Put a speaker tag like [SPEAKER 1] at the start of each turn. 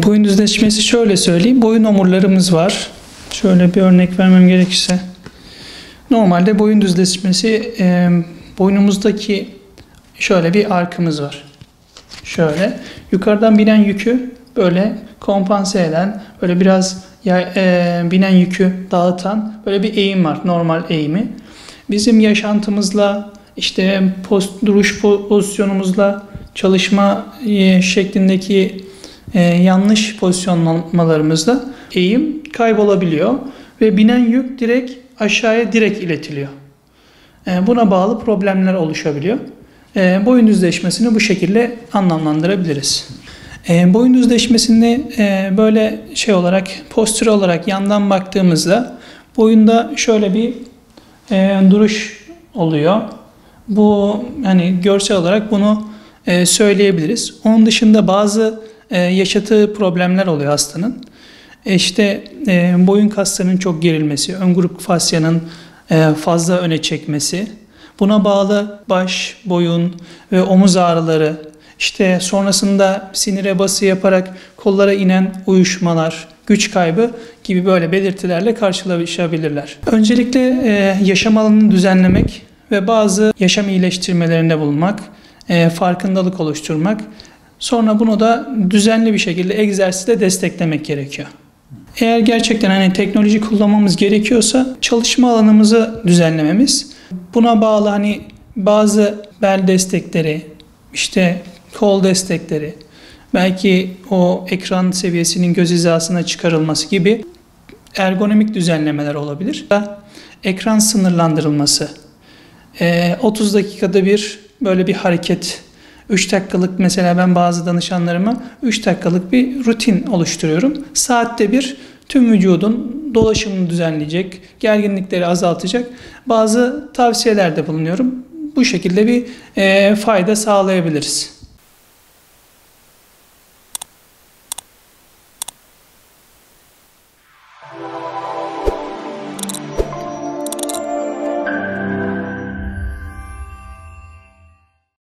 [SPEAKER 1] Boyun düzleşmesi şöyle söyleyeyim. Boyun omurlarımız var. Şöyle bir örnek vermem gerekirse. Normalde boyun düzleşmesi boynumuzdaki şöyle bir arkımız var. Şöyle yukarıdan binen yükü böyle kompanse eden, böyle biraz binen yükü dağıtan böyle bir eğim var, normal eğimi. Bizim yaşantımızla, işte duruş pozisyonumuzla, çalışma şeklindeki yanlış pozisyonlamalarımızla eğim kaybolabiliyor ve binen yük direkt aşağıya iletiliyor. Buna bağlı problemler oluşabiliyor. Boyun düzleşmesini bu şekilde anlamlandırabiliriz. Boyun düzleşmesini böyle olarak, postür olarak yandan baktığımızda boyunda şöyle bir duruş oluyor. Bu hani görsel olarak bunu söyleyebiliriz. Onun dışında bazı yaşadığı problemler oluyor hastanın. Boyun kaslarının çok gerilmesi, ön grup fasyanın fazla öne çekmesi, buna bağlı baş, boyun ve omuz ağrıları, sonrasında sinire bası yaparak kollara inen uyuşmalar, güç kaybı gibi böyle belirtilerle karşılaşabilirler. Öncelikle yaşam alanını düzenlemek ve bazı yaşam iyileştirmelerinde bulunmak, farkındalık oluşturmak, sonra bunu da düzenli bir şekilde egzersizle desteklemek gerekiyor. Eğer gerçekten teknoloji kullanmamız gerekiyorsa çalışma alanımızı düzenlememiz, buna bağlı bazı bel destekleri, kol destekleri, belki o ekran seviyesinin göz hizasına çıkarılması gibi ergonomik düzenlemeler olabilir. Ekran sınırlandırılması, 30 dakikada bir böyle bir hareket, 3 dakikalık, mesela ben bazı danışanlarıma 3 dakikalık bir rutin oluşturuyorum. Saatte bir tüm vücudun dolaşımını düzenleyecek, gerginlikleri azaltacak bazı tavsiyelerde bulunuyorum. Bu şekilde bir fayda sağlayabiliriz.